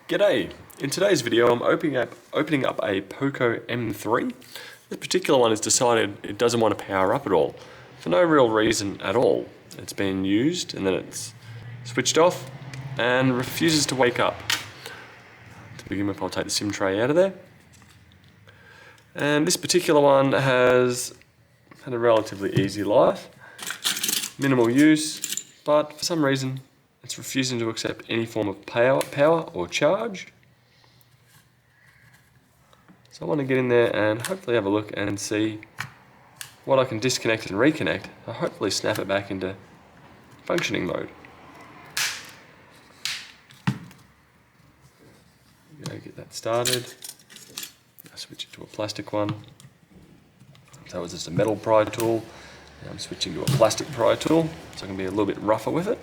G'day! In today's video I'm opening up a Poco M3. This particular one has decided it doesn't want to power up at all, for no real reason at all. It's been used and then it's switched off and refuses to wake up. To begin with, I'll take the SIM tray out of there. And this particular one has had a relatively easy life, minimal use, but for some reason it's refusing to accept any form of power or charge. So I want to get in there and hopefully have a look and see what I can disconnect and reconnect to hopefully snap it back into functioning mode. Get that started. I'll switch it to a plastic one. That was just a metal pry tool. Now I'm switching to a plastic pry tool, so I can be a little bit rougher with it.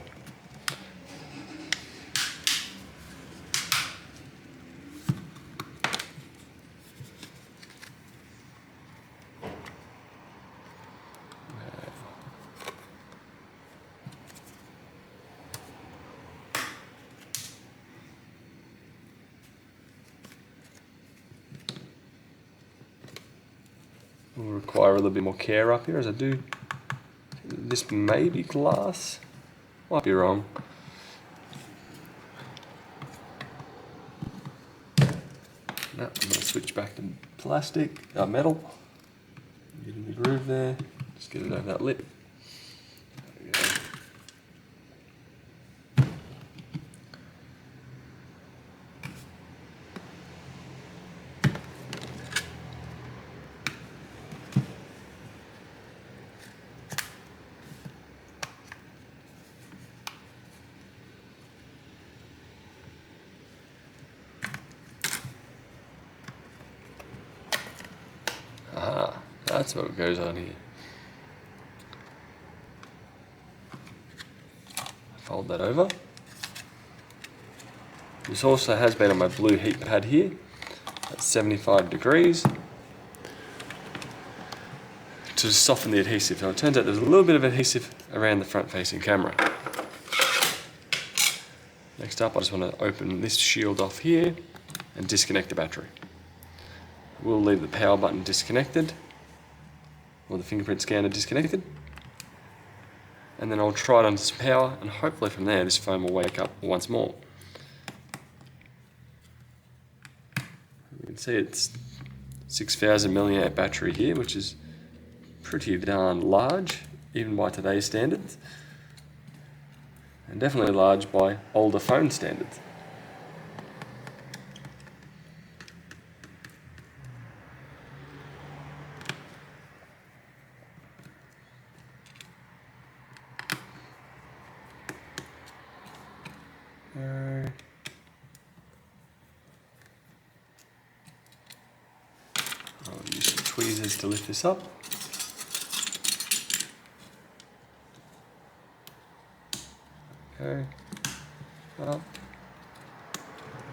Will require a little bit more care up here, as I do. This may be glass, might be wrong. No, I'm going to switch back to metal. Get in the groove there, just get it over that lip. There we go. Ah, that's what goes on here. Fold that over. This also has been on my blue heat pad here at 75 degrees to soften the adhesive. Now it turns out there's a little bit of adhesive around the front facing camera. Next up, I just want to open this shield off here and disconnect the battery. We'll leave the power button disconnected, or the fingerprint scanner disconnected, and then I'll try it under some power, and hopefully from there this phone will wake up once more. You can see it's 6,000 milliamp battery here, which is pretty darn large, even by today's standards, and definitely large by older phone standards. I'll use some tweezers to lift this up. Okay. Up.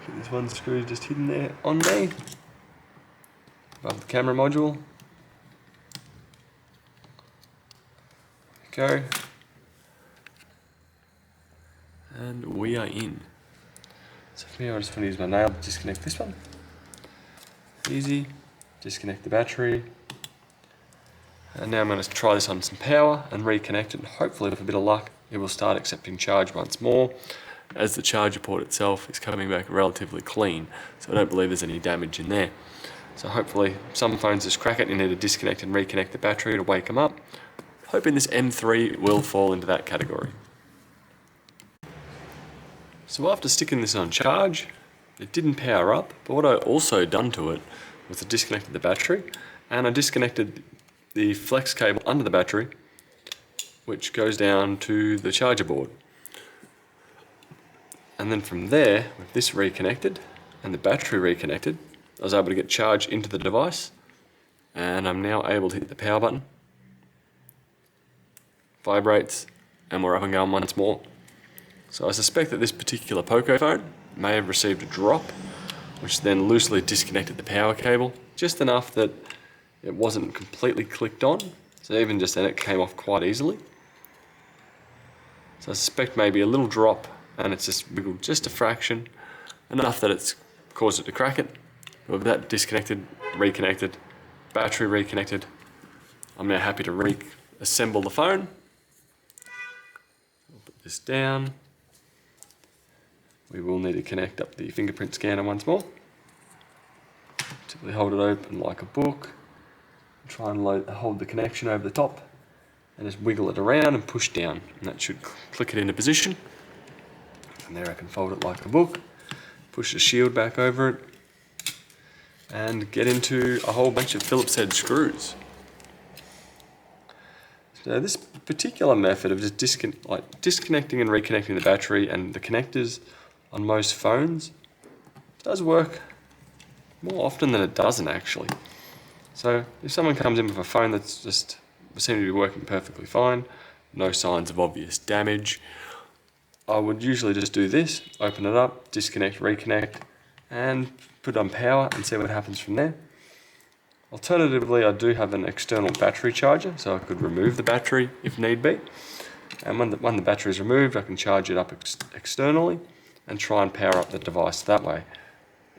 There's one screw just hidden there on me, above the camera module. Go. And we are in. So for me, I just want to use my nail to disconnect this one. Easy. Disconnect the battery. And now I'm going to try this on some power and reconnect it, and hopefully with a bit of luck it will start accepting charge once more, as the charger port itself is coming back relatively clean, so I don't believe there's any damage in there. So hopefully some phones just crack it, you need to disconnect and reconnect the battery to wake them up. Hoping this M3 will fall into that category. So after sticking this on charge, it didn't power up, but what I also done to it was I disconnected the battery, and I disconnected the flex cable under the battery, which goes down to the charger board. And then from there, with this reconnected and the battery reconnected, I was able to get charge into the device, and I'm now able to hit the power button. Vibrates, and we're up and going once more. So I suspect that this particular Poco phone may have received a drop, which then loosely disconnected the power cable, just enough that it wasn't completely clicked on, so even just then it came off quite easily. So I suspect maybe a little drop, and it's just wiggled just a fraction, enough that it's caused it to crack it. With that disconnected, reconnected, battery reconnected, I'm now happy to reassemble the phone. I'll put this down. We will need to connect up the fingerprint scanner once more. Simply hold it open like a book. Try and hold the connection over the top and just wiggle it around and push down, and that should click it into position. And there I can fold it like a book, push the shield back over it, and get into a whole bunch of Phillips head screws. So this particular method of just disconnecting and reconnecting the battery and the connectors on most phones does work more often than it doesn't actually. So if someone comes in with a phone that's just seems to be working perfectly fine, no signs of obvious damage, I would usually just do this, open it up, disconnect, reconnect, and put it on power and see what happens from there. Alternatively, I do have an external battery charger, so I could remove the battery if need be. And when the battery is removed, I can charge it up externally and try and power up the device that way.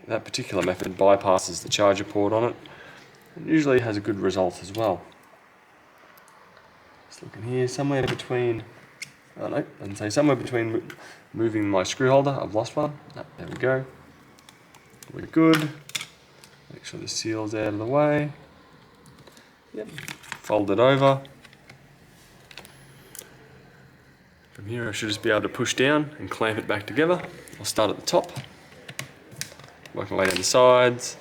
That particular method bypasses the charger port on it and usually has a good result as well. Just looking here, somewhere between, oh no, I'd say somewhere between moving my screw holder, I've lost one. Oh, there we go. We're good. Make sure the seal's out of the way. Yep, fold it over. From here I should just be able to push down and clamp it back together. I'll start at the top, work my way down the sides,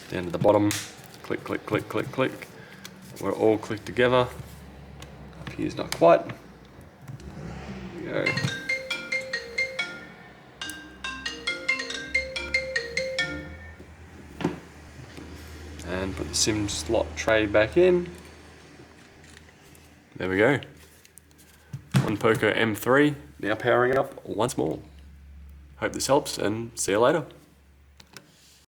down to the bottom, click, click, click, click, click. We're all clicked together. Up here's not quite. There we go. And put the SIM slot tray back in. There we go. One Poco M3, now powering it up once more. Hope this helps and see you later.